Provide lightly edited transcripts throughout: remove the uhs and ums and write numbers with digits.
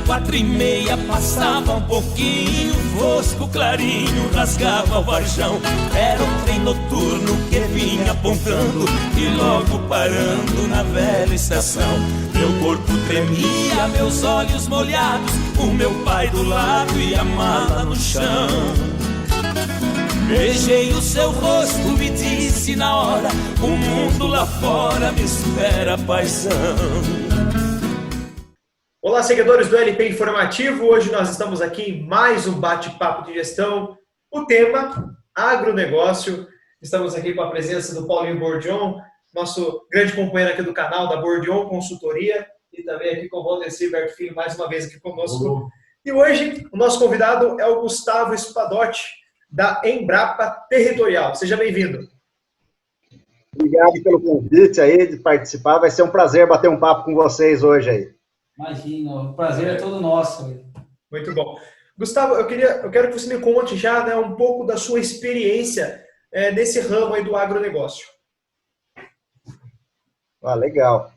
4h30 passava um pouquinho, fosco clarinho rasgava o varjão. Era um trem noturno que vinha apontando e logo parando na velha estação. Meu corpo tremia, meus olhos molhados, o meu pai do lado e a mala no chão. Beijei o seu rosto e disse na hora: o mundo lá fora me espera, paizão. Olá, seguidores do LP Informativo. Hoje nós estamos aqui em mais um bate-papo de gestão. O tema, agronegócio. Estamos aqui com a presença do Paulinho Bordion, nosso grande companheiro aqui do canal, da Bordion Consultoria, e também aqui com o Valdecir Berto Filho, mais uma vez aqui conosco. E hoje o nosso convidado é o Gustavo Spadotti, da Embrapa Territorial. Seja bem-vindo. Obrigado pelo convite aí de participar. Vai ser um prazer bater um papo com vocês hoje aí. Imagina, o prazer é todo nosso. Muito bom. Gustavo, eu quero que você me conte já, né, um pouco da sua experiência nesse ramo aí do agronegócio. Legal.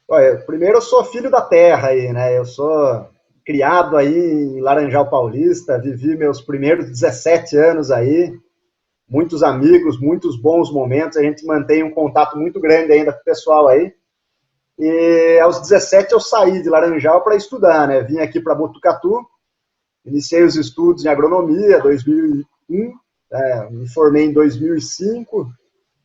Olha, primeiro eu sou filho da terra aí, né? Eu sou criado aí em Laranjal Paulista, vivi meus primeiros 17 anos aí, muitos amigos, muitos bons momentos, a gente mantém um contato muito grande ainda com o pessoal aí. E aos 17 eu saí de Laranjal para estudar, né? Vim aqui para Botucatu, iniciei os estudos em agronomia, 2001, me formei em 2005,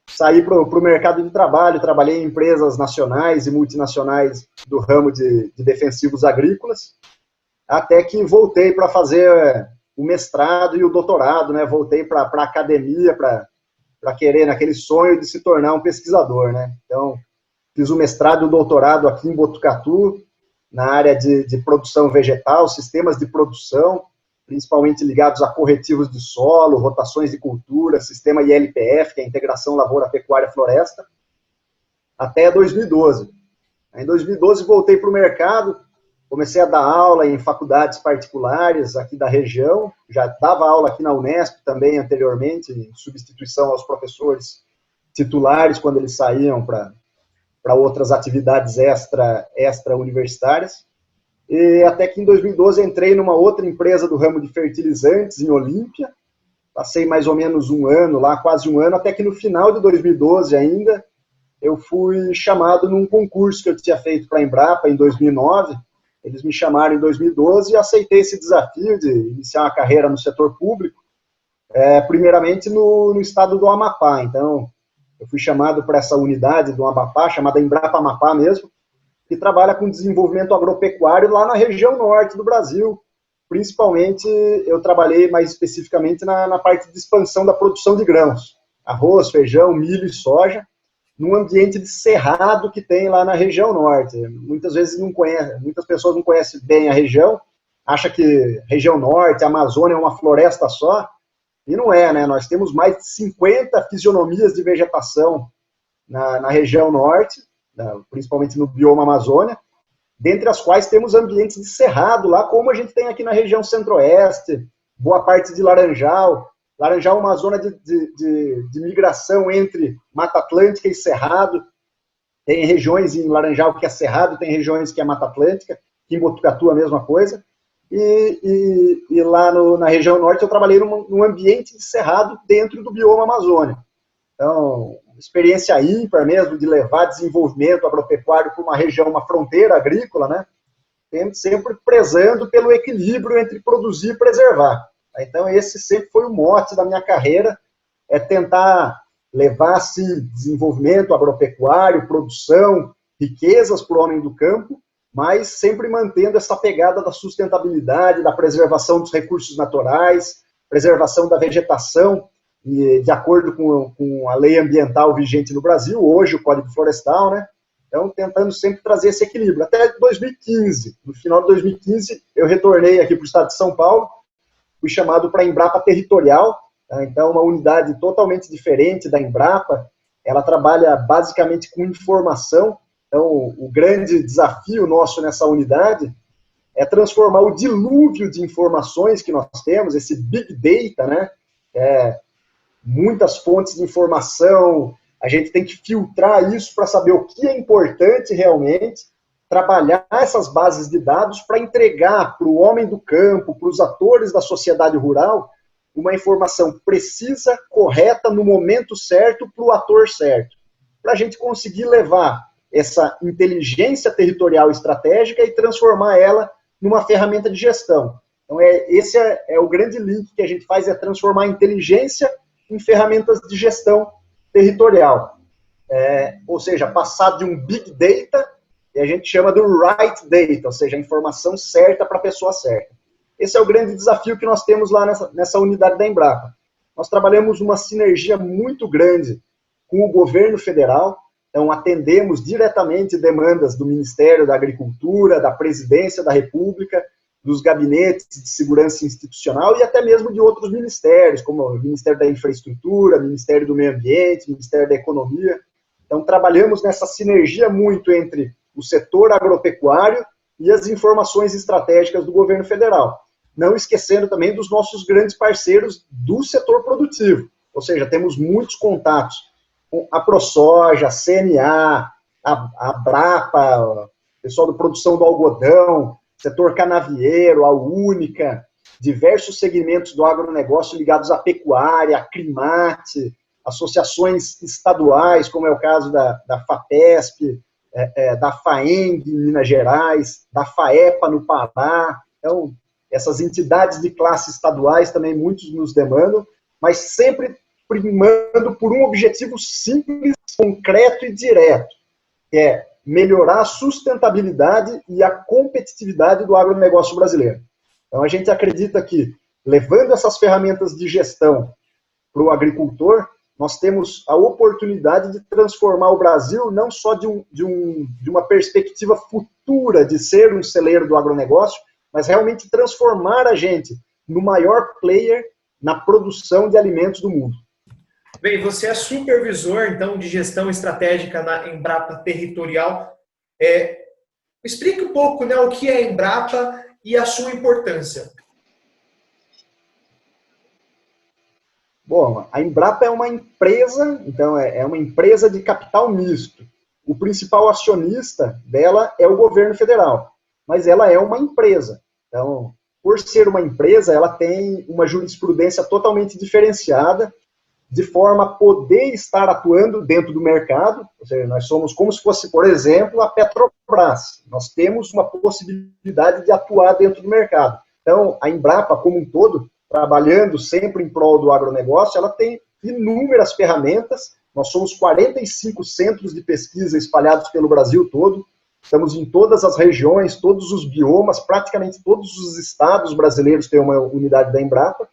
saí para o mercado de trabalho, trabalhei em empresas nacionais e multinacionais do ramo de defensivos agrícolas, até que voltei para fazer o mestrado e o doutorado, né? Voltei para a academia para querer, naquele sonho de se tornar um pesquisador, né? Então, fiz o mestrado e o doutorado aqui em Botucatu, na área de produção vegetal, sistemas de produção, principalmente ligados a corretivos de solo, rotações de cultura, sistema ILPF, que é a Integração Lavoura, Pecuária, Floresta, até 2012. Em 2012 voltei para o mercado, comecei a dar aula em faculdades particulares aqui da região, já dava aula aqui na Unesp também anteriormente, em substituição aos professores titulares quando eles saíam para outras atividades extra-universitárias. E até que em 2012 entrei numa outra empresa do ramo de fertilizantes em Olímpia, passei mais ou menos um ano lá, quase um ano, até que no final de 2012 ainda, eu fui chamado num concurso que eu tinha feito para a Embrapa em 2009, eles me chamaram em 2012 e aceitei esse desafio de iniciar uma carreira no setor público, primeiramente no estado do Amapá. Então, eu fui chamado para essa unidade do Amapá, chamada Embrapa Amapá mesmo, que trabalha com desenvolvimento agropecuário lá na região norte do Brasil. Principalmente, eu trabalhei mais especificamente na parte de expansão da produção de grãos, arroz, feijão, milho e soja, num ambiente de cerrado que tem lá na região norte. Muitas vezes muitas pessoas não conhecem bem a região, acham que região norte, a Amazônia é uma floresta só, e não é, né? Nós temos mais de 50 fisionomias de vegetação na região norte, principalmente no bioma Amazônia, dentre as quais temos ambientes de cerrado lá, como a gente tem aqui na região centro-oeste, boa parte de Laranjal. Laranjal é uma zona de migração entre Mata Atlântica e Cerrado. Tem regiões em Laranjal que é Cerrado, tem regiões que é Mata Atlântica, aqui em Botucatu a mesma coisa. E lá na região norte eu trabalhei num ambiente de cerrado dentro do bioma Amazônia. Então, experiência ímpar mesmo de levar desenvolvimento agropecuário para uma região, uma fronteira agrícola, né? Sempre prezando pelo equilíbrio entre produzir e preservar. Então, esse sempre foi o mote da minha carreira, tentar levar desenvolvimento agropecuário, produção, riquezas para o homem do campo, mas sempre mantendo essa pegada da sustentabilidade, da preservação dos recursos naturais, preservação da vegetação, e de acordo com a lei ambiental vigente no Brasil, hoje o Código Florestal, né? Então, tentando sempre trazer esse equilíbrio. Até 2015, no final de 2015, eu retornei aqui para o estado de São Paulo, fui chamado para a Embrapa Territorial, tá? Então, uma unidade totalmente diferente da Embrapa, ela trabalha basicamente com informação. Então, o grande desafio nosso nessa unidade é transformar o dilúvio de informações que nós temos, esse Big Data, né? Muitas fontes de informação, a gente tem que filtrar isso para saber o que é importante realmente, trabalhar essas bases de dados para entregar para o homem do campo, para os atores da sociedade rural, uma informação precisa, correta, no momento certo, para o ator certo. Para a gente conseguir levar essa inteligência territorial estratégica e transformar ela numa ferramenta de gestão. Então, esse é o grande link que a gente faz, é transformar a inteligência em ferramentas de gestão territorial. Ou seja, passar de um big data, e a gente chama do right data, ou seja, a informação certa para a pessoa certa. Esse é o grande desafio que nós temos lá nessa unidade da Embrapa. Nós trabalhamos uma sinergia muito grande com o governo federal, então atendemos diretamente demandas do Ministério da Agricultura, da Presidência da República, dos gabinetes de segurança institucional e até mesmo de outros ministérios, como o Ministério da Infraestrutura, Ministério do Meio Ambiente, Ministério da Economia. Então trabalhamos nessa sinergia muito entre o setor agropecuário e as informações estratégicas do governo federal. Não esquecendo também dos nossos grandes parceiros do setor produtivo. Ou seja, temos muitos contatos com a ProSoja, a CNA, a Brapa, o pessoal da produção do algodão, setor canavieiro, a Única, diversos segmentos do agronegócio ligados à pecuária, à Crimate, associações estaduais, como é o caso da FAPESP, da FAENG em Minas Gerais, da FAEPA no Pará. Então, essas entidades de classe estaduais também muitos nos demandam, mas sempre primando por um objetivo simples, concreto e direto, que é melhorar a sustentabilidade e a competitividade do agronegócio brasileiro. Então, a gente acredita que, levando essas ferramentas de gestão para o agricultor, nós temos a oportunidade de transformar o Brasil não só de uma perspectiva futura de ser um celeiro do agronegócio, mas realmente transformar a gente no maior player na produção de alimentos do mundo. Bem, você é supervisor, então, de gestão estratégica na Embrapa Territorial. Explique um pouco, né, o que é a Embrapa e a sua importância. Bom, a Embrapa é uma empresa, então é uma empresa de capital misto. O principal acionista dela é o governo federal, mas ela é uma empresa. Então, por ser uma empresa, ela tem uma jurisprudência totalmente diferenciada, de forma a poder estar atuando dentro do mercado. Ou seja, nós somos como se fosse, por exemplo, a Petrobras. Nós temos uma possibilidade de atuar dentro do mercado. Então, a Embrapa, como um todo, trabalhando sempre em prol do agronegócio, ela tem inúmeras ferramentas. Nós somos 45 centros de pesquisa espalhados pelo Brasil todo. Estamos em todas as regiões, todos os biomas, praticamente todos os estados brasileiros têm uma unidade da Embrapa,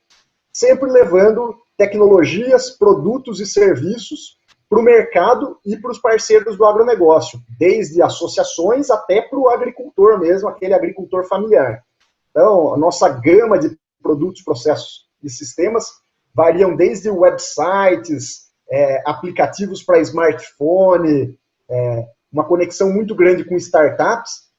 sempre levando tecnologias, produtos e serviços para o mercado e para os parceiros do agronegócio, desde associações até para o agricultor mesmo, aquele agricultor familiar. Então, a nossa gama de produtos, processos e sistemas variam desde websites, aplicativos para smartphone, uma conexão muito grande com startups,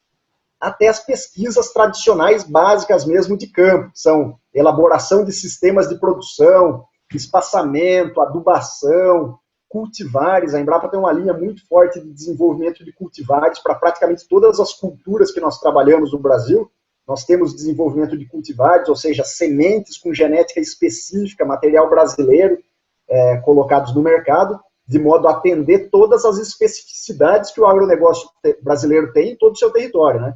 até as pesquisas tradicionais básicas mesmo de campo, são elaboração de sistemas de produção, espaçamento, adubação, cultivares. A Embrapa tem uma linha muito forte de desenvolvimento de cultivares para praticamente todas as culturas que nós trabalhamos no Brasil. Nós temos desenvolvimento de cultivares, ou seja, sementes com genética específica, material brasileiro, colocados no mercado, de modo a atender todas as especificidades que o agronegócio brasileiro tem em todo o seu território, né?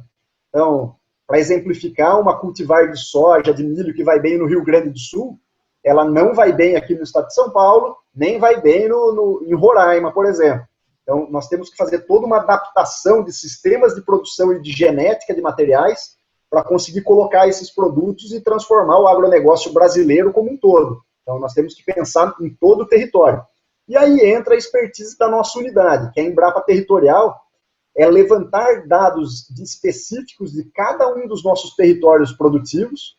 Então, para exemplificar, uma cultivar de soja, de milho que vai bem no Rio Grande do Sul, ela não vai bem aqui no estado de São Paulo, nem vai bem em Roraima, por exemplo. Então, nós temos que fazer toda uma adaptação de sistemas de produção e de genética de materiais para conseguir colocar esses produtos e transformar o agronegócio brasileiro como um todo. Então, nós temos que pensar em todo o território. E aí entra a expertise da nossa unidade, que é a Embrapa Territorial, é levantar dados específicos de cada um dos nossos territórios produtivos,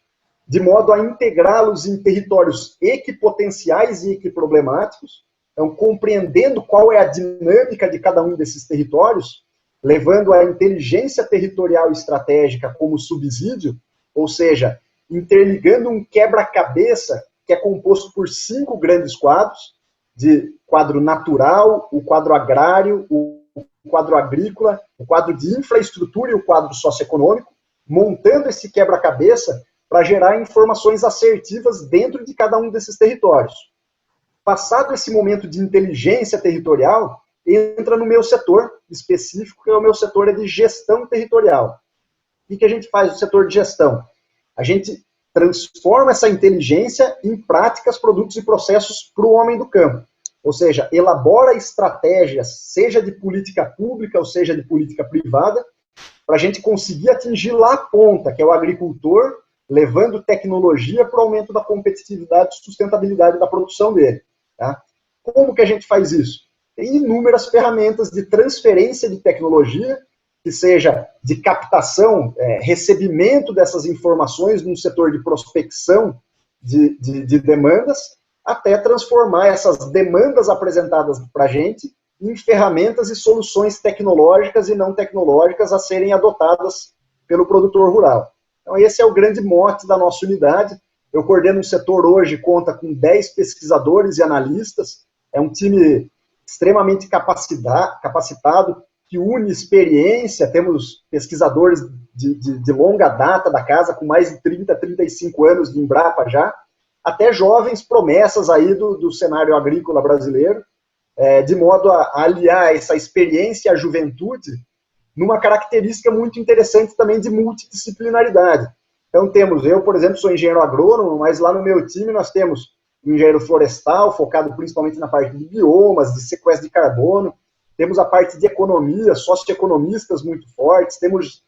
de modo a integrá-los em territórios equipotenciais e equiproblemáticos, então compreendendo qual é a dinâmica de cada um desses territórios, levando a inteligência territorial estratégica como subsídio, ou seja, interligando um quebra-cabeça que é composto por 5 grandes quadros, de quadro natural, o quadro agrário, o quadro agrícola, o quadro de infraestrutura e o quadro socioeconômico, montando esse quebra-cabeça para gerar informações assertivas dentro de cada um desses territórios. Passado esse momento de inteligência territorial, entra no meu setor específico, que é o meu setor de gestão territorial. O que a gente faz no setor de gestão? A gente transforma essa inteligência em práticas, produtos e processos para o homem do campo. Ou seja, elabora estratégias, seja de política pública ou seja de política privada, para a gente conseguir atingir lá a ponta, que é o agricultor, levando tecnologia para o aumento da competitividade e sustentabilidade da produção dele. Tá? Como que a gente faz isso? Tem inúmeras ferramentas de transferência de tecnologia, que seja de captação, recebimento dessas informações num setor de prospecção de demandas, até transformar essas demandas apresentadas para a gente em ferramentas e soluções tecnológicas e não tecnológicas a serem adotadas pelo produtor rural. Então esse é o grande mote da nossa unidade. Eu coordeno um setor hoje, conta com 10 pesquisadores e analistas, é um time extremamente capacitado, que une experiência, temos pesquisadores de longa data da casa, com mais de 30, 35 anos de Embrapa já, até jovens promessas aí do cenário agrícola brasileiro, de modo a aliar essa experiência e a juventude numa característica muito interessante também de multidisciplinaridade. Então temos, eu, por exemplo, sou engenheiro agrônomo, mas lá no meu time nós temos um engenheiro florestal, focado principalmente na parte de biomas, de sequestro de carbono, temos a parte de economia, socioeconomistas muito fortes, temos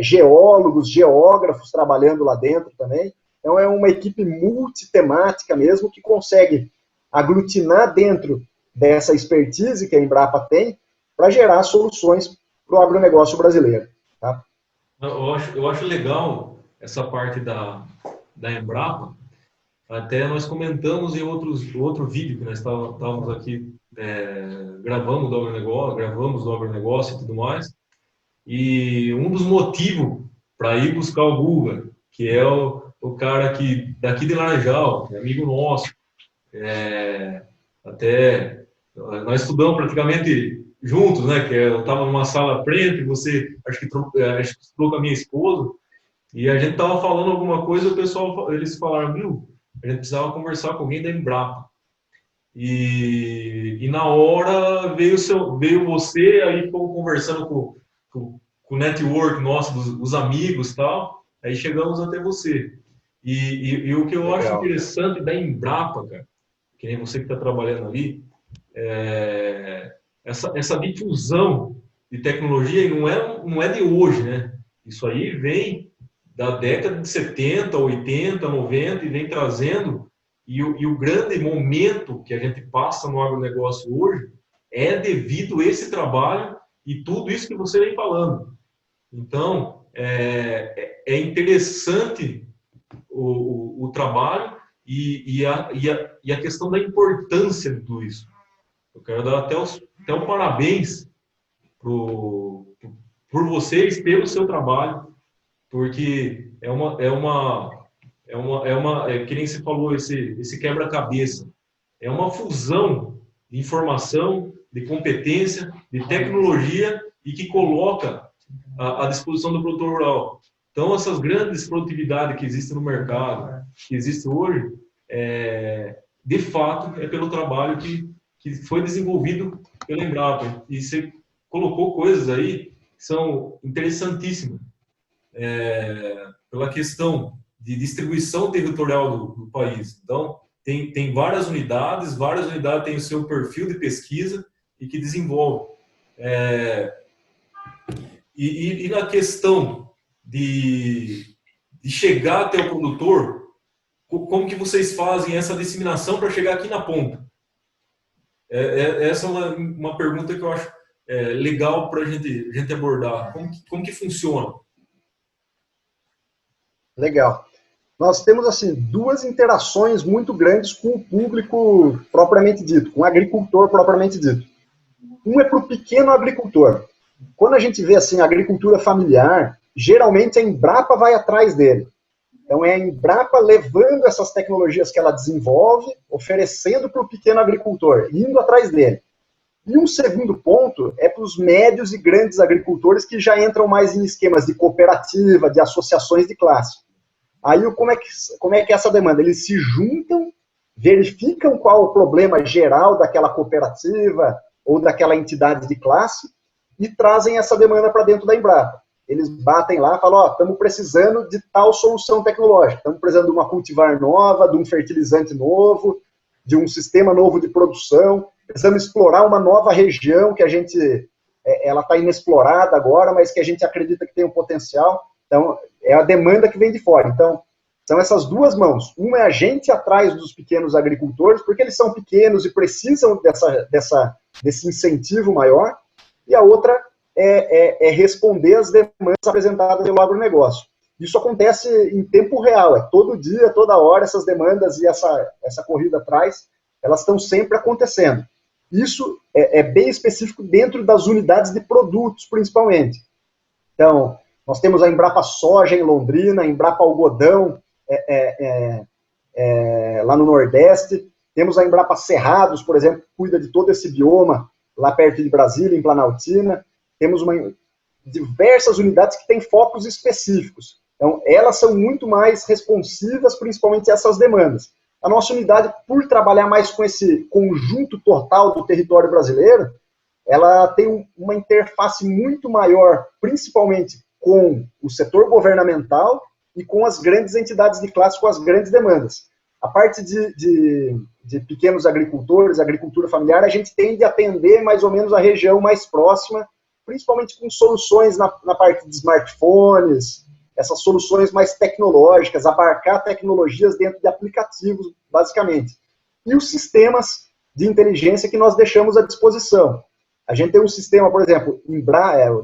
geólogos, geógrafos trabalhando lá dentro também. Então é uma equipe multitemática mesmo, que consegue aglutinar dentro dessa expertise que a Embrapa tem para gerar soluções para o agronegócio brasileiro. Tá? Eu acho legal essa parte da Embrapa. Até nós comentamos em outro vídeo que nós estávamos aqui gravamos do agronegócio e tudo mais. E um dos motivos para ir buscar o Guga, que é o cara que daqui de Laranjal, é amigo nosso, até nós estudamos praticamente juntos, né? Que eu estava numa sala à frente, você acho que estudou com a minha esposa, e a gente estava falando alguma coisa, o pessoal, eles falaram, viu, a gente precisava conversar com alguém da Embrapa. E na hora veio você, aí ficou conversando com o network nosso, dos amigos e tal, aí chegamos até você. E o que eu acho interessante da Embrapa, cara, que nem você que está trabalhando ali, essa difusão de tecnologia não é de hoje, né? Isso aí vem da década de 70, 80, 90 e vem trazendo, e o grande momento que a gente passa no agronegócio hoje é devido a esse trabalho e tudo isso que você vem falando. Então, é interessante o trabalho e a questão da importância de tudo isso. Eu quero dar até um parabéns por vocês, pelo seu trabalho, porque que nem se falou, esse quebra-cabeça. É uma fusão de informação, de competência, de tecnologia e que coloca à disposição do produtor rural. Então, essas grandes produtividades que existem no mercado, que existe hoje, de fato, é pelo trabalho que foi desenvolvido pela Embrapa. E você colocou coisas aí que são interessantíssimas. Pela questão de distribuição territorial do país. Então, tem várias unidades têm o seu perfil de pesquisa e que desenvolve. E na questão de chegar até o produtor, como que vocês fazem essa disseminação para chegar aqui na ponta? Essa é uma pergunta que eu acho legal para a gente abordar. Como que funciona? Legal. Nós temos, assim, duas interações muito grandes com o público propriamente dito, com o agricultor propriamente dito. Um é para o pequeno agricultor. Quando a gente vê, assim, a agricultura familiar, geralmente a Embrapa vai atrás dele. Então é a Embrapa levando essas tecnologias que ela desenvolve, oferecendo para o pequeno agricultor, indo atrás dele. E um segundo ponto é para os médios e grandes agricultores que já entram mais em esquemas de cooperativa, de associações de classe. Aí como é que é essa demanda? Eles se juntam, verificam qual o problema geral daquela cooperativa ou daquela entidade de classe e trazem essa demanda para dentro da Embrapa. Eles batem lá e falam, ó, estamos precisando de tal solução tecnológica, estamos precisando de uma cultivar nova, de um fertilizante novo, de um sistema novo de produção, precisamos explorar uma nova região que a gente, ela está inexplorada agora, mas que a gente acredita que tem um potencial. Então, é a demanda que vem de fora. Então, são essas duas mãos. Uma é a gente atrás dos pequenos agricultores, porque eles são pequenos e precisam desse incentivo maior, e a outra é responder às demandas apresentadas pelo agronegócio. Isso acontece em tempo real, é todo dia, toda hora, essas demandas e essa corrida atrás, elas estão sempre acontecendo. Isso é bem específico dentro das unidades de produtos, principalmente. Então, nós temos a Embrapa Soja em Londrina, a Embrapa Algodão lá no Nordeste, temos a Embrapa Cerrados, por exemplo, que cuida de todo esse bioma, lá perto de Brasília, em Planaltina. Temos diversas unidades que têm focos específicos. Então, elas são muito mais responsivas, principalmente a essas demandas. A nossa unidade, por trabalhar mais com esse conjunto total do território brasileiro, ela tem uma interface muito maior, principalmente com o setor governamental e com as grandes entidades de classe, com as grandes demandas. A parte de pequenos agricultores, agricultura familiar, a gente tende a atender mais ou menos a região mais próxima, principalmente com soluções na parte de smartphones, essas soluções mais tecnológicas, abarcar tecnologias dentro de aplicativos, basicamente. E os sistemas de inteligência que nós deixamos à disposição. A gente tem um sistema, por exemplo,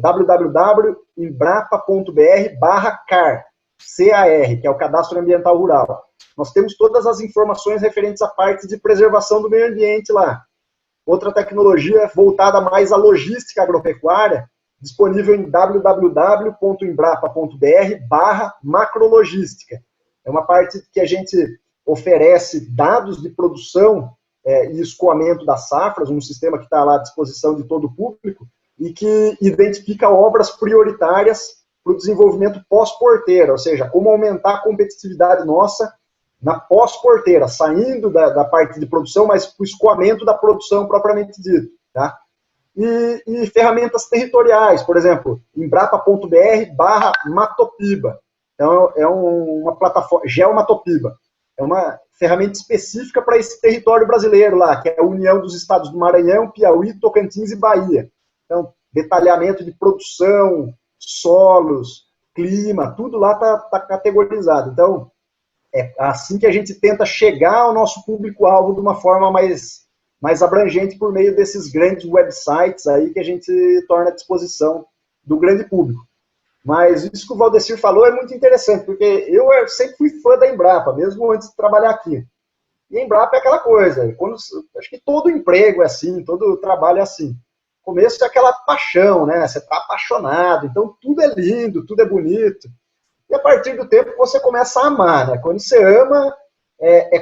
www.embrapa.br/CAR, CAR, que é o Cadastro Ambiental Rural. Nós temos todas as informações referentes à parte de preservação do meio ambiente lá. Outra tecnologia voltada mais à logística agropecuária, disponível em www.embrapa.br/macrologística. É uma parte que a gente oferece dados de produção e escoamento das safras, um sistema que está lá à disposição de todo o público, e que identifica obras prioritárias para o desenvolvimento pós-porteira, ou seja, como aumentar a competitividade nossa na pós-porteira, saindo da parte de produção, mas para o escoamento da produção propriamente dito, tá? E ferramentas territoriais, por exemplo, embrapa.br/Matopiba. Então, é uma plataforma, Geomatopiba. É uma ferramenta específica para esse território brasileiro lá, que é a união dos estados do Maranhão, Piauí, Tocantins e Bahia. Então, detalhamento de produção, solos, clima, tudo lá está categorizado. Então, é assim que a gente tenta chegar ao nosso público-alvo de uma forma mais abrangente por meio desses grandes websites aí que a gente torna à disposição do grande público. Mas isso que o Valdecir falou é muito interessante, porque eu sempre fui fã da Embrapa, mesmo antes de trabalhar aqui. E a Embrapa é aquela coisa, acho que todo emprego é assim, todo trabalho é assim. No começo é aquela paixão, né? Você está apaixonado, então tudo é lindo, tudo é bonito. E a partir do tempo você começa a amar, né? Quando você ama,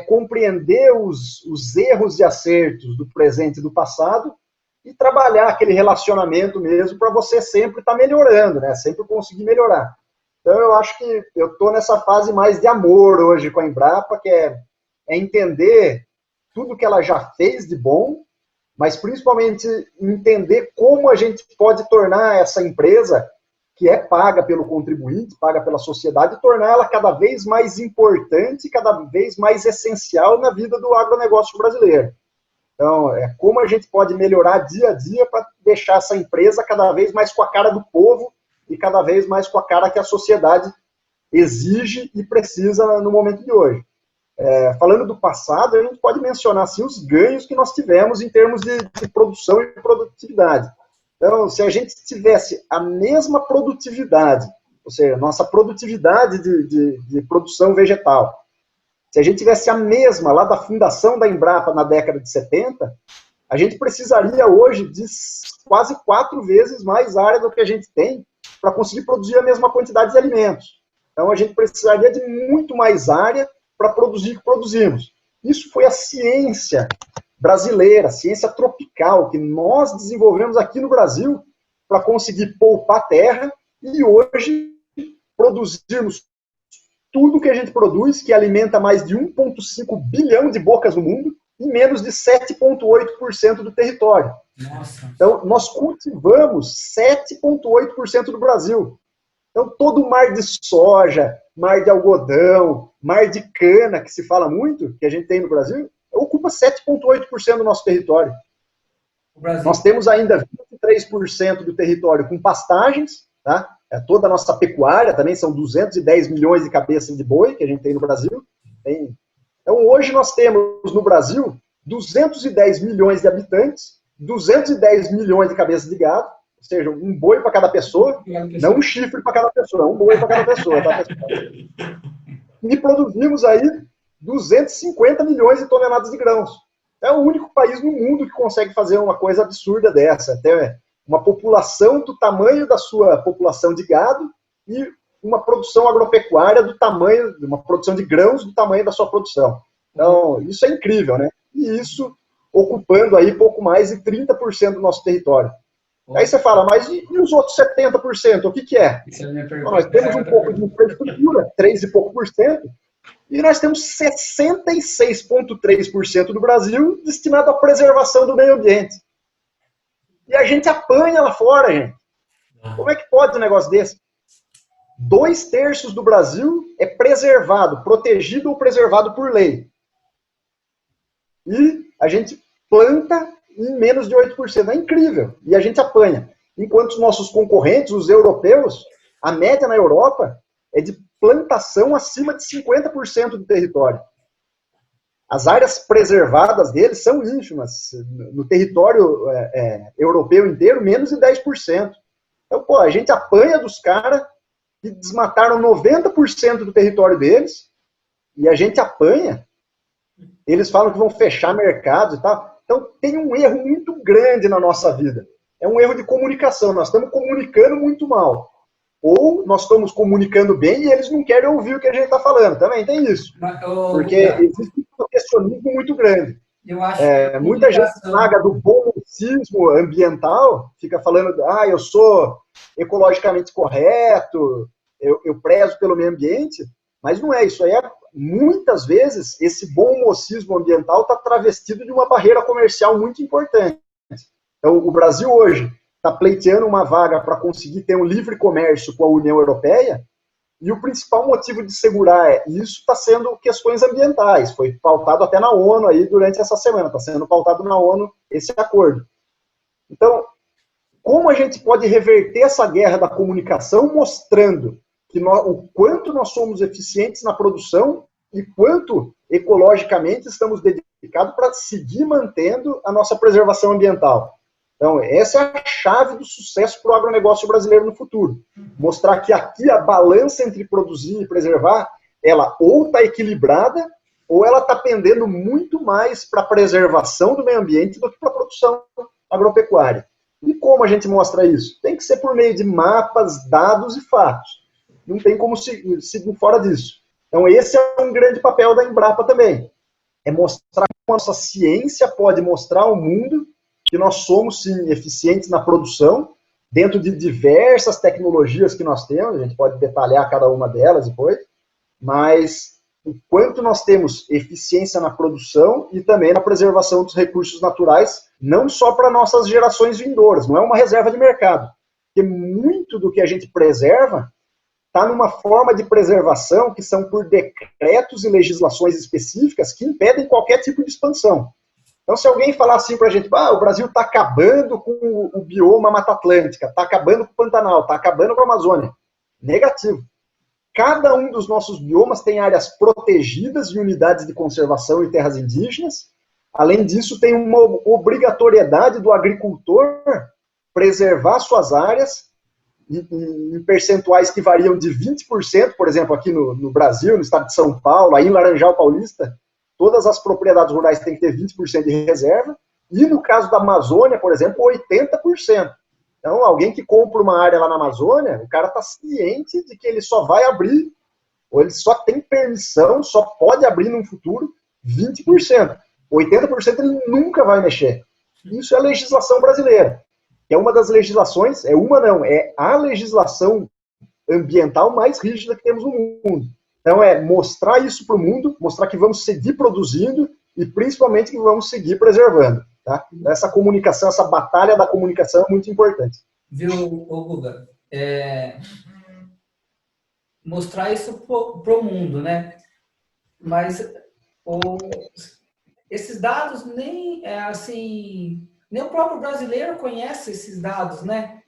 compreender os erros e acertos do presente e do passado e trabalhar aquele relacionamento mesmo para você sempre estar melhorando, né? Sempre conseguir melhorar. Então eu acho que eu estou nessa fase mais de amor hoje com a Embrapa, que é entender tudo que ela já fez de bom, mas principalmente entender como a gente pode tornar essa empresa, que é paga pelo contribuinte, paga pela sociedade, e torná-la cada vez mais importante, cada vez mais essencial na vida do agronegócio brasileiro. Então, como a gente pode melhorar dia a dia para deixar essa empresa cada vez mais com a cara do povo e cada vez mais com a cara que a sociedade exige e precisa no momento de hoje. Falando do passado, a gente pode mencionar assim, os ganhos que nós tivemos em termos de produção e produtividade. Então, se a gente tivesse a mesma produtividade, ou seja, nossa produtividade de produção vegetal, se a gente tivesse a mesma lá da fundação da Embrapa na década de 70, a gente precisaria hoje de quase 4 vezes mais área do que a gente tem para conseguir produzir a mesma quantidade de alimentos. Então, a gente precisaria de muito mais área para produzir o que produzimos. Isso foi a ciência brasileira, ciência tropical, que nós desenvolvemos aqui no Brasil para conseguir poupar terra e hoje produzirmos tudo que a gente produz, que alimenta mais de 1,5 bilhão de bocas no mundo, em menos de 7,8% do território. Nossa. Então, nós cultivamos 7,8% do Brasil. Então, todo o mar de soja, mar de algodão, mar de cana, que se fala muito, que a gente tem no Brasil, ocupa 7,8% do nosso território. Nós temos ainda 23% do território com pastagens, tá? Toda a nossa pecuária também, são 210 milhões de cabeças de boi que a gente tem no Brasil. Então, hoje nós temos no Brasil 210 milhões de habitantes, 210 milhões de cabeças de gado, ou seja, um boi para cada pessoa, não um chifre para cada pessoa, um boi para cada pessoa. Tá? E produzimos aí 250 milhões de toneladas de grãos. É o único país no mundo que consegue fazer uma coisa absurda dessa. Até uma população do tamanho da sua população de gado e uma produção agropecuária do tamanho, uma produção de grãos do tamanho da sua produção. Então, isso é incrível, né? E isso ocupando aí pouco mais de 30% do nosso território. Aí você fala, mas e os outros 70%? O que é? Nós temos um pouco de infraestrutura, 3 e pouco por cento, e nós temos 66,3% do Brasil destinado à preservação do meio ambiente. E a gente apanha lá fora, gente. Como é que pode um negócio desse? 2/3 do Brasil é preservado, protegido ou preservado por lei. E a gente planta em menos de 8%. É incrível. E a gente apanha. Enquanto os nossos concorrentes, os europeus, a média na Europa é de plantação acima de 50% do território. As áreas preservadas deles são ínfimas. No território europeu inteiro, menos de 10%. Então, pô, a gente apanha dos caras que desmataram 90% do território deles, e a gente apanha. Eles falam que vão fechar mercados e tal. Então, tem um erro muito grande na nossa vida. É um erro de comunicação. Nós estamos comunicando muito mal. Ou nós estamos comunicando bem e eles não querem ouvir o que a gente está falando. Também tem isso. Porque existe um protecionismo muito grande. Eu acho muita gente paga do bom mocismo ambiental, fica falando, eu sou ecologicamente correto, eu prezo pelo meio ambiente, mas não é isso. Aí muitas vezes, esse bom mocismo ambiental está travestido de uma barreira comercial muito importante. Então, o Brasil hoje está pleiteando uma vaga para conseguir ter um livre comércio com a União Europeia, e o principal motivo de segurar isso está sendo questões ambientais. Foi pautado até na ONU aí durante essa semana, está sendo pautado na ONU esse acordo. Então, como a gente pode reverter essa guerra da comunicação mostrando que o quanto nós somos eficientes na produção e quanto ecologicamente estamos dedicados para seguir mantendo a nossa preservação ambiental. Então, essa é a chave do sucesso para o agronegócio brasileiro no futuro. Mostrar que aqui a balança entre produzir e preservar, ela ou está equilibrada, ou ela está pendendo muito mais para a preservação do meio ambiente do que para a produção agropecuária. E como a gente mostra isso? Tem que ser por meio de mapas, dados e fatos. Não tem como seguir fora disso. Então, esse é um grande papel da Embrapa também. É mostrar como a nossa ciência pode mostrar ao mundo que nós somos, sim, eficientes na produção, dentro de diversas tecnologias que nós temos, a gente pode detalhar cada uma delas depois, mas o quanto nós temos eficiência na produção e também na preservação dos recursos naturais, não só para nossas gerações vindouras, não é uma reserva de mercado, porque muito do que a gente preserva está numa forma de preservação que são por decretos e legislações específicas que impedem qualquer tipo de expansão. Então, se alguém falar assim para a gente, o Brasil está acabando com o bioma Mata Atlântica, está acabando com o Pantanal, está acabando com a Amazônia. Negativo. Cada um dos nossos biomas tem áreas protegidas e unidades de conservação e terras indígenas. Além disso, tem uma obrigatoriedade do agricultor preservar suas áreas em percentuais que variam de 20%, por exemplo, aqui no Brasil, no estado de São Paulo, aí em Laranjal Paulista, todas as propriedades rurais têm que ter 20% de reserva, e no caso da Amazônia, por exemplo, 80%. Então, alguém que compra uma área lá na Amazônia, o cara está ciente de que ele só vai abrir, ou ele só tem permissão, só pode abrir no futuro, 20%. 80% ele nunca vai mexer. Isso é a legislação brasileira. É uma das legislações, é a legislação ambiental mais rígida que temos no mundo. Então é mostrar isso para o mundo, mostrar que vamos seguir produzindo e principalmente que vamos seguir preservando. Tá? Essa comunicação, essa batalha da comunicação é muito importante. Viu, Guga? Mostrar isso pro mundo, né? Mas esses dados nem o próprio brasileiro conhece esses dados, né?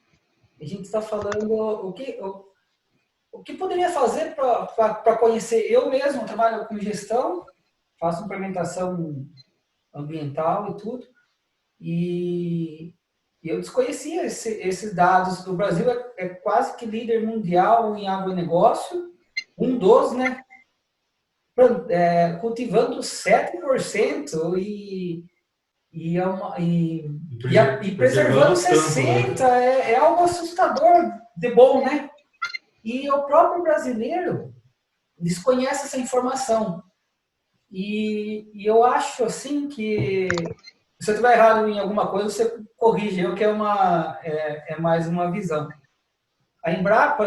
A gente está falando o que poderia fazer para conhecer. Eu mesmo trabalho com gestão, faço implementação ambiental e tudo, e eu desconhecia esses dados. O Brasil é quase que líder mundial em agronegócio, um dos, né? Cultivando 7% e preservando 60%, é algo assustador de bom, né? E o próprio brasileiro desconhece essa informação. E eu acho, assim, que se eu estiver errado em alguma coisa, você corrige, que é mais uma visão. A Embrapa,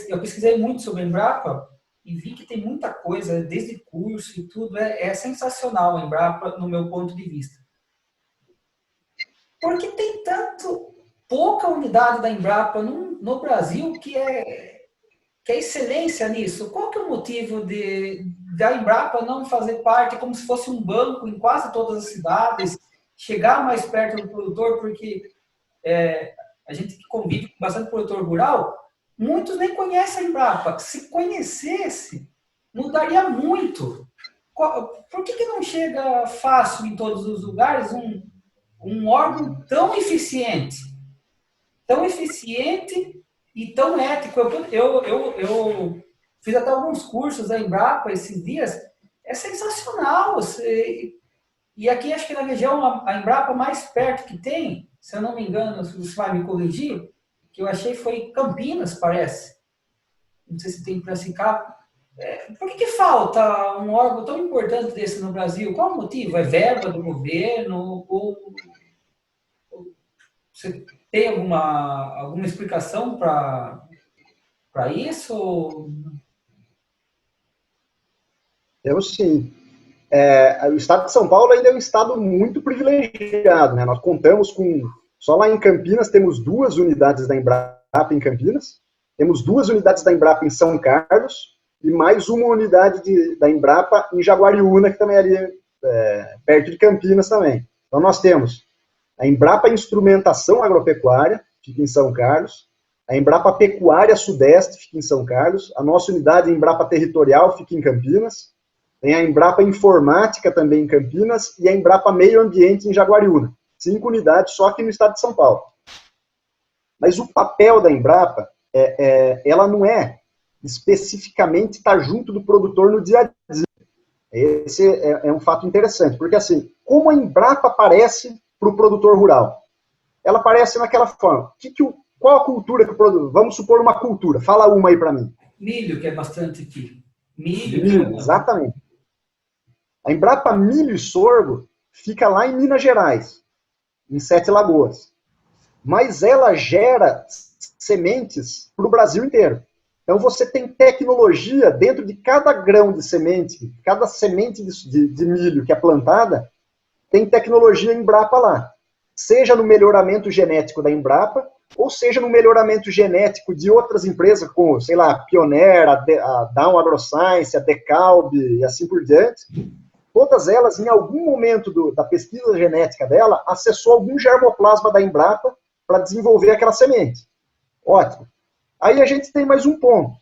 eu pesquisei muito sobre a Embrapa e vi que tem muita coisa, desde curso e tudo, é sensacional a Embrapa, no meu ponto de vista. Porque tem pouca unidade da Embrapa no Brasil que é excelência nisso. Qual que é o motivo da Embrapa não fazer parte como se fosse um banco em quase todas as cidades, chegar mais perto do produtor, porque a gente que convive com bastante produtor rural, muitos nem conhecem a Embrapa. Se conhecesse, mudaria muito. Por que não chega fácil em todos os lugares um órgão tão eficiente e tão ético? Eu fiz até alguns cursos da Embrapa esses dias, é sensacional. E aqui, acho que na região, a Embrapa mais perto que tem, se eu não me engano, você vai me corrigir, que eu achei foi Campinas, parece. Não sei se tem Piracicaba. Por que falta um órgão tão importante desse no Brasil? Qual o motivo? É verba do governo? Ou você tem alguma explicação para isso? Eu sim. O estado de São Paulo ainda é um estado muito privilegiado, né? Nós contamos só lá em Campinas temos 2 unidades da Embrapa em Campinas, temos 2 unidades da Embrapa em São Carlos e mais uma unidade da Embrapa em Jaguariúna, que também é ali perto de Campinas também. Então nós temos a Embrapa Instrumentação Agropecuária, fica em São Carlos, a Embrapa Pecuária Sudeste, fica em São Carlos, a nossa unidade Embrapa Territorial fica em Campinas, tem a Embrapa Informática também em Campinas e a Embrapa Meio Ambiente em Jaguariúna. 5 unidades só aqui no estado de São Paulo. Mas o papel da Embrapa, ela não é especificamente estar junto do produtor no dia a dia. Esse é um fato interessante, porque assim, como a Embrapa aparece para o produtor rural? Ela aparece naquela forma. Qual a cultura que o produtor... Vamos supor uma cultura. Fala uma aí para mim. Milho, que é bastante aqui. Milho, exatamente. A Embrapa Milho e Sorgo fica lá em Minas Gerais, em 7 Lagoas. Mas ela gera sementes para o Brasil inteiro. Então você tem tecnologia dentro de cada grão de semente, cada semente de milho que é plantada, tem tecnologia Embrapa lá. Seja no melhoramento genético da Embrapa, ou seja no melhoramento genético de outras empresas, como, sei lá, a Pioneer, a Down AgroScience, a Decalb e assim por diante. Todas elas, em algum momento da pesquisa genética dela, acessou algum germoplasma da Embrapa para desenvolver aquela semente. Ótimo. Aí a gente tem mais um ponto.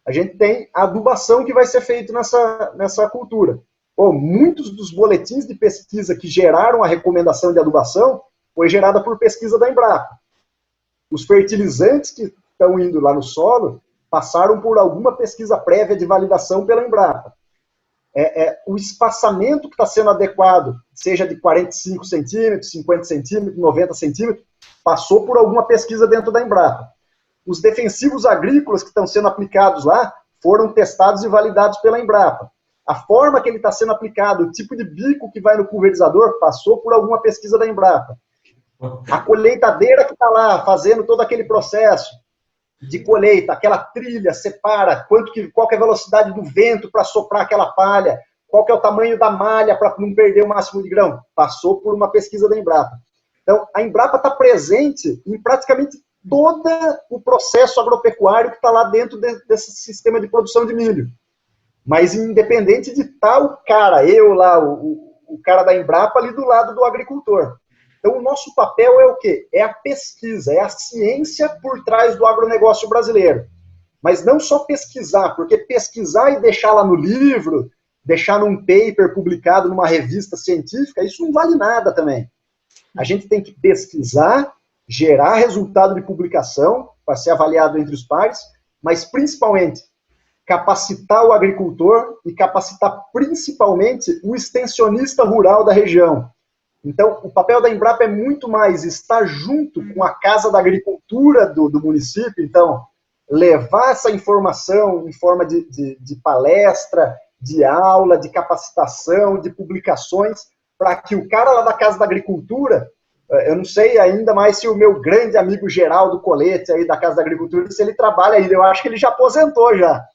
A gente tem a adubação que vai ser feita nessa cultura. Muitos dos boletins de pesquisa que geraram a recomendação de adubação foi gerada por pesquisa da Embrapa. Os fertilizantes que estão indo lá no solo passaram por alguma pesquisa prévia de validação pela Embrapa. O espaçamento que está sendo adequado, seja de 45 centímetros, 50 centímetros, 90 centímetros, passou por alguma pesquisa dentro da Embrapa. Os defensivos agrícolas que estão sendo aplicados lá foram testados e validados pela Embrapa. A forma que ele está sendo aplicado, o tipo de bico que vai no pulverizador, passou por alguma pesquisa da Embrapa. A colheitadeira que está lá fazendo todo aquele processo de colheita, aquela trilha, separa, qual que é a velocidade do vento para soprar aquela palha, qual que é o tamanho da malha para não perder o máximo de grão, passou por uma pesquisa da Embrapa. Então, a Embrapa está presente em praticamente todo o processo agropecuário que está lá dentro desse sistema de produção de milho. Mas independente de tal cara, eu lá, o cara da Embrapa ali do lado do agricultor. Então, o nosso papel é o quê? É a pesquisa, é a ciência por trás do agronegócio brasileiro. Mas não só pesquisar, porque pesquisar e deixar lá no livro, deixar num paper publicado numa revista científica, isso não vale nada também. A gente tem que pesquisar, gerar resultado de publicação, para ser avaliado entre os pares, mas principalmente capacitar o agricultor e capacitar principalmente o extensionista rural da região. Então, o papel da Embrapa é muito mais estar junto com a Casa da Agricultura do município, então, levar essa informação em forma de palestra, de aula, de capacitação, de publicações, para que o cara lá da Casa da Agricultura, eu não sei ainda mais se o meu grande amigo Geraldo Colete, aí da Casa da Agricultura, se ele trabalha ainda, eu acho que ele já aposentou já.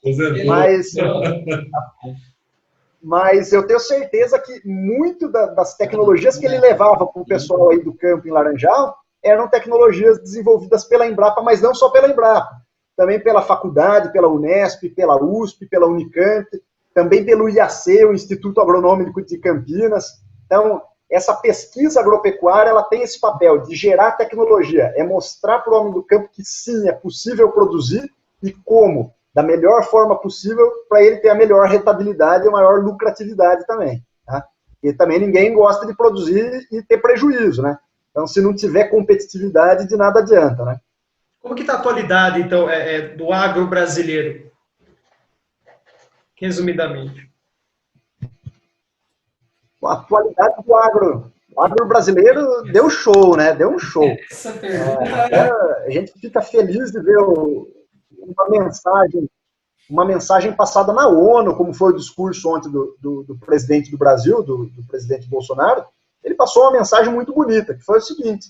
Mas eu tenho certeza que muito das tecnologias que ele levava para o pessoal aí do campo em Laranjal eram tecnologias desenvolvidas pela Embrapa, mas não só pela Embrapa, também pela faculdade, pela Unesp, pela USP, pela Unicamp, também pelo IAC, o Instituto Agronômico de Campinas. Então, essa pesquisa agropecuária, ela tem esse papel de gerar tecnologia, é mostrar para o homem do campo que sim, é possível produzir e como, da melhor forma possível, para ele ter a melhor rentabilidade e a maior lucratividade também. Tá? E também ninguém gosta de produzir e ter prejuízo, né? Então, se não tiver competitividade, de nada adianta, né? Como que está a atualidade, então, do agro brasileiro? Resumidamente. A atualidade do agro. O agro brasileiro deu show, né? Deu um show. Essa pergunta A gente fica feliz de ver uma mensagem passada na ONU, como foi o discurso ontem do presidente do Brasil, do presidente Bolsonaro. Ele passou uma mensagem muito bonita, que foi o seguinte: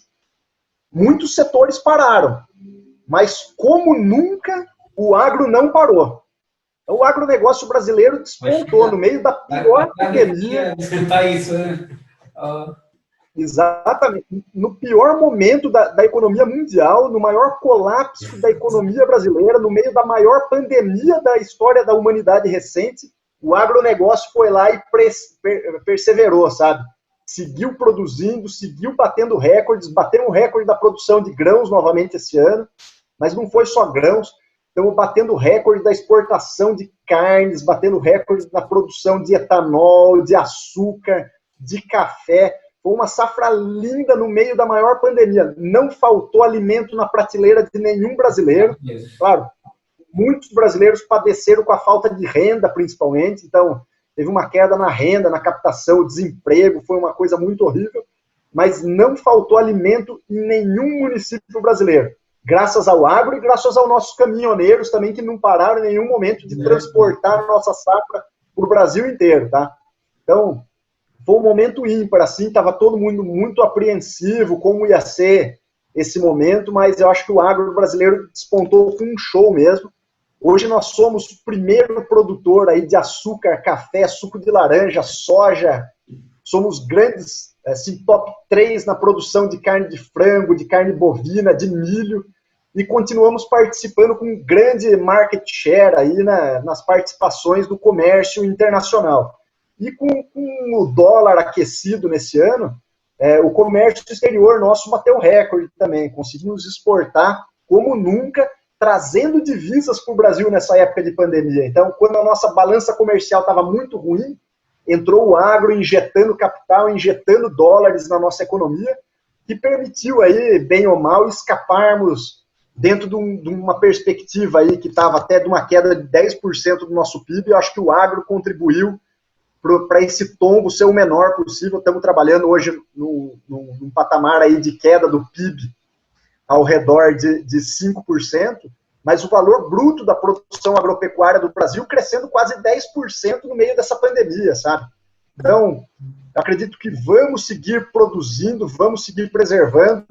muitos setores pararam, mas como nunca o agro não parou. Então, o agronegócio brasileiro despontou no meio da pior pandemia. Isso, né? Exatamente. No pior momento da economia mundial, no maior colapso da economia brasileira, no meio da maior pandemia da história da humanidade recente, o agronegócio foi lá e perseverou, sabe? Seguiu produzindo, seguiu batendo recordes, bateu um recorde da produção de grãos novamente esse ano, mas não foi só grãos, estamos batendo recorde da exportação de carnes, batendo recorde da produção de etanol, de açúcar, de café. Foi uma safra linda no meio da maior pandemia. Não faltou alimento na prateleira de nenhum brasileiro. Claro, muitos brasileiros padeceram com a falta de renda, principalmente. Então, teve uma queda na renda, na captação, desemprego, foi uma coisa muito horrível. Mas não faltou alimento em nenhum município brasileiro. Graças ao agro e graças aos nossos caminhoneiros também, que não pararam em nenhum momento de transportar a nossa safra para o Brasil inteiro, tá? Então, foi um momento ímpar, assim, estava todo mundo muito apreensivo como ia ser esse momento, mas eu acho que o agro brasileiro despontou com um show mesmo. Hoje nós somos o primeiro produtor aí de açúcar, café, suco de laranja, soja, somos grandes, assim, top 3 na produção de carne de frango, de carne bovina, de milho, e continuamos participando com um grande market share aí nas participações do comércio internacional. E com o dólar aquecido nesse ano, o comércio exterior nosso bateu recorde também. Conseguimos exportar como nunca, trazendo divisas para o Brasil nessa época de pandemia. Então, quando a nossa balança comercial estava muito ruim, entrou o agro injetando capital, injetando dólares na nossa economia, que permitiu aí, bem ou mal, escaparmos dentro de uma perspectiva aí que estava até de uma queda de 10% do nosso PIB. Eu acho que o agro contribuiu para esse tombo ser o menor possível. Estamos trabalhando hoje num patamar aí de queda do PIB ao redor de 5%, mas o valor bruto da produção agropecuária do Brasil crescendo quase 10% no meio dessa pandemia, sabe? Então, eu acredito que vamos seguir produzindo, vamos seguir preservando.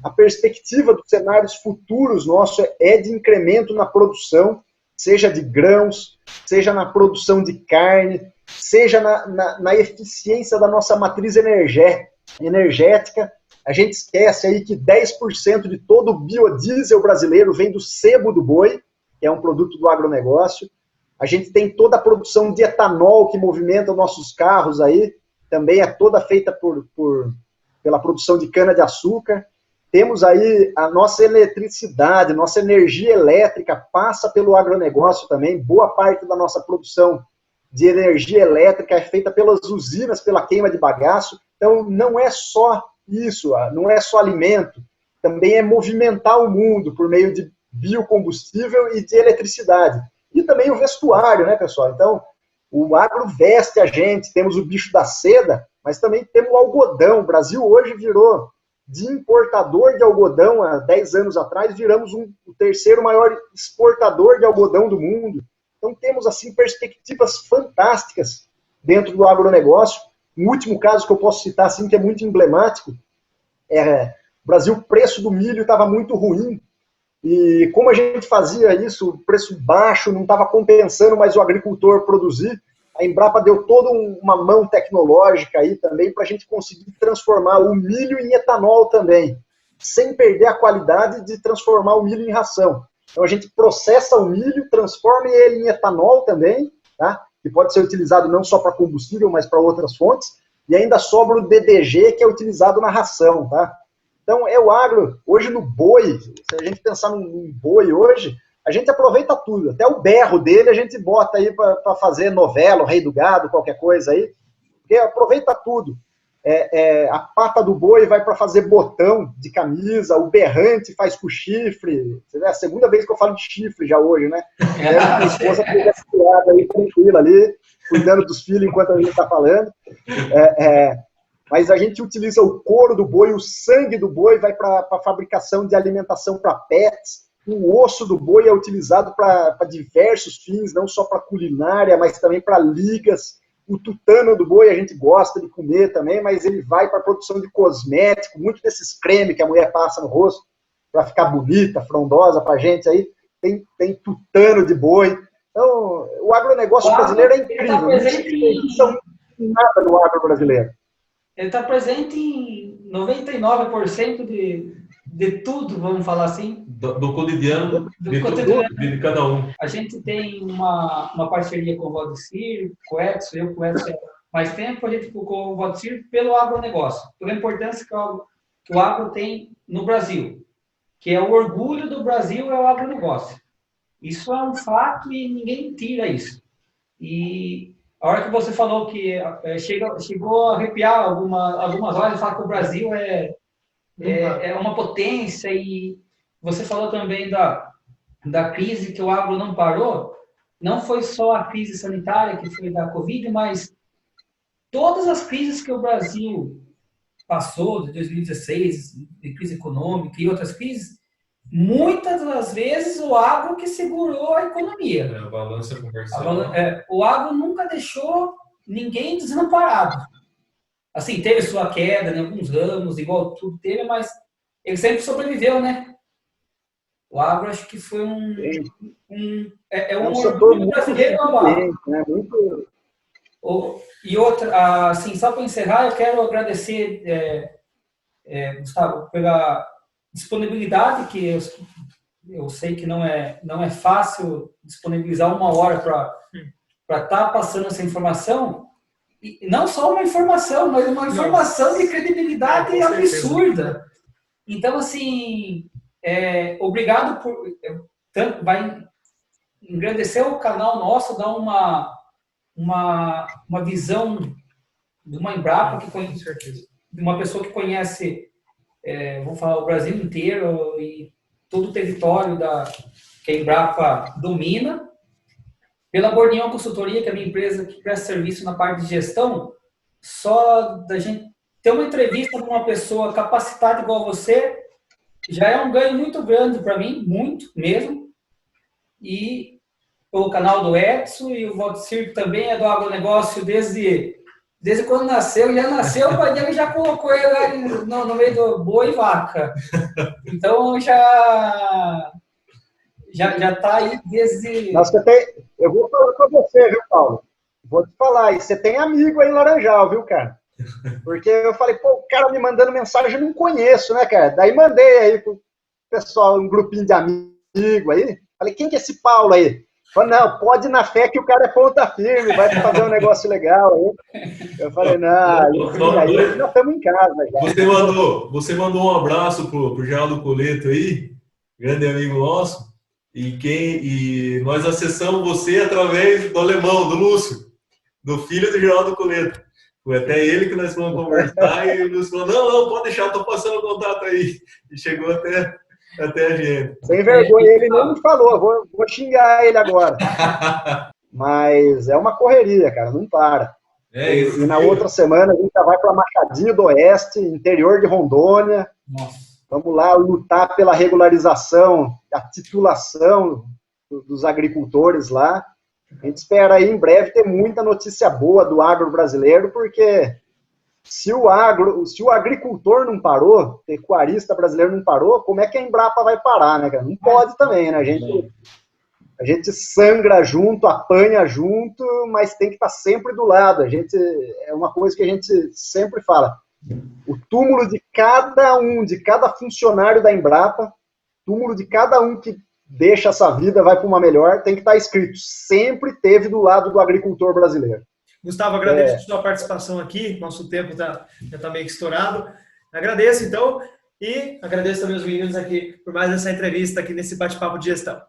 A perspectiva dos cenários futuros nosso é de incremento na produção, seja de grãos, seja na produção de carne, seja na eficiência da nossa matriz energética. A gente esquece aí que 10% de todo o biodiesel brasileiro vem do sebo do boi, que é um produto do agronegócio. A gente tem toda a produção de etanol que movimenta nossos carros aí, também é toda feita pela produção de cana-de-açúcar. Temos aí a nossa eletricidade, nossa energia elétrica passa pelo agronegócio também. Boa parte da nossa produção de energia elétrica é feita pelas usinas, pela queima de bagaço. Então, não é só isso, não é só alimento, também é movimentar o mundo por meio de biocombustível e de eletricidade. E também o vestuário, né, pessoal? Então, o agro veste a gente, temos o bicho da seda, mas também temos o algodão. O Brasil hoje virou de importador de algodão, há 10 anos atrás, viramos o terceiro maior exportador de algodão do mundo. Então, temos, assim, perspectivas fantásticas dentro do agronegócio. Um último caso que eu posso citar, assim, que é muito emblemático, o Brasil, o preço do milho estava muito ruim, e como a gente fazia isso, o preço baixo, não estava compensando mais o agricultor produzir, a Embrapa deu toda uma mão tecnológica aí também para a gente conseguir transformar o milho em etanol também, sem perder a qualidade de transformar o milho em ração. Então a gente processa o milho, transforma ele em etanol também, tá? Que pode ser utilizado não só para combustível, mas para outras fontes, e ainda sobra o DDG, que é utilizado na ração, tá? Então, é o agro, hoje no boi, se a gente pensar num boi hoje, a gente aproveita tudo, até o berro dele a gente bota aí para fazer novela, o Rei do Gado, qualquer coisa aí, porque aproveita tudo. A pata do boi vai para fazer botão de camisa, o berrante faz com chifre. É a segunda vez que eu falo de chifre já hoje, né? Minha esposa tivesse criada aí tranquila ali, cuidando dos filhos enquanto a gente está falando. Mas a gente utiliza o couro do boi, o sangue do boi vai para a fabricação de alimentação para pets. O osso do boi é utilizado para diversos fins, não só para culinária, mas também para ligas. O tutano do boi a gente gosta de comer também, mas ele vai para a produção de cosmético, muito desses cremes que a mulher passa no rosto para ficar bonita, frondosa para a gente aí, tem tutano de boi. Então, o agronegócio brasileiro é incrível. Não existe nada no agro brasileiro. Ele está presente em 99% de tudo, vamos falar assim. Do cotidiano, de cada um. A gente tem uma parceria com o Valdecir, com o Edson, eu com o Edson há mais tempo, a gente com o Valdecir pelo agronegócio, pela importância que o agro tem no Brasil, que é o orgulho do Brasil, é o agronegócio. Isso é um fato e ninguém tira isso. E a hora que você falou que chegou a arrepiar algumas horas e falar que o Brasil é uma potência, e você falou também da crise que o agro não parou. Não foi só a crise sanitária, que foi da Covid, mas todas as crises que o Brasil passou, de 2016, de crise econômica e outras crises, muitas das vezes o agro que segurou a economia. A balança comercial. O agro nunca deixou ninguém desamparado. Assim, teve sua queda em alguns ramos, igual tudo teve, mas ele sempre sobreviveu, né? O agro, acho que foi um orgulho brasileiro global. Né? Muito... E outra, assim, só para encerrar, eu quero agradecer, Gustavo, pela disponibilidade, que eu sei que não é fácil disponibilizar uma hora para estar passando essa informação. E não só uma informação, mas uma informação de credibilidade absurda. Então, assim, obrigado por... vai engrandecer o canal nosso, dar uma visão de uma Embrapa, de uma pessoa que conhece, vou falar, o Brasil inteiro e todo o território que a Embrapa domina. Pela Bornião Consultoria, que é a minha empresa que presta serviço na parte de gestão, só da gente ter uma entrevista com uma pessoa capacitada igual você, já é um ganho muito grande para mim, muito mesmo. e pelo canal do Edson, e o Valdecir também é do agronegócio desde quando nasceu. Já nasceu, o pai dele já colocou ele lá no meio do boi e vaca. Então já está aí desde... Eu vou falar com você, viu, Paulo? Vou te falar, e você tem amigo aí em Laranjal, viu, cara? Porque eu falei, pô, o cara me mandando mensagem, eu não conheço, né, cara? Daí mandei aí pro pessoal, um grupinho de amigos aí. Falei, quem que é esse Paulo aí? Falei, não, pode ir na fé que o cara é ponta firme, vai fazer um negócio legal aí. Eu falei, não, enfim, aí nós estamos em casa já. Você mandou um abraço pro Geraldo Coleto aí, grande amigo nosso, e nós acessamos você através do alemão, do Lúcio, do filho do Geraldo Coleto. Foi até ele que nós fomos conversar e o Lúcio falou, não, pode deixar, estou passando o contato aí. E chegou até a gente. Sem vergonha, ele nem me falou, vou xingar ele agora. Mas é uma correria, cara, não para. Isso, e na outra semana a gente já vai para Machadinho do Oeste, interior de Rondônia. Nossa. Vamos lá lutar pela regularização, a titulação dos agricultores lá. A gente espera aí em breve ter muita notícia boa do agro brasileiro, porque se o agricultor não parou, o pecuarista brasileiro não parou, como é que a Embrapa vai parar, né, cara? Não pode também, né? A gente sangra junto, apanha junto, mas tem que estar sempre do lado. É uma coisa que a gente sempre fala. O túmulo de cada funcionário da Embrapa, túmulo de cada um que deixa essa vida, vai para uma melhor, tem que estar escrito, sempre teve do lado do agricultor brasileiro. Gustavo, agradeço a sua participação aqui, nosso tempo já está meio que estourado. Agradeço, então, e agradeço também os meninos aqui por mais essa entrevista aqui nesse bate-papo de gestão.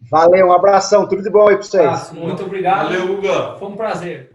Valeu, um abração, tudo de bom aí para vocês. Muito obrigado. Valeu, Guga. Foi um prazer.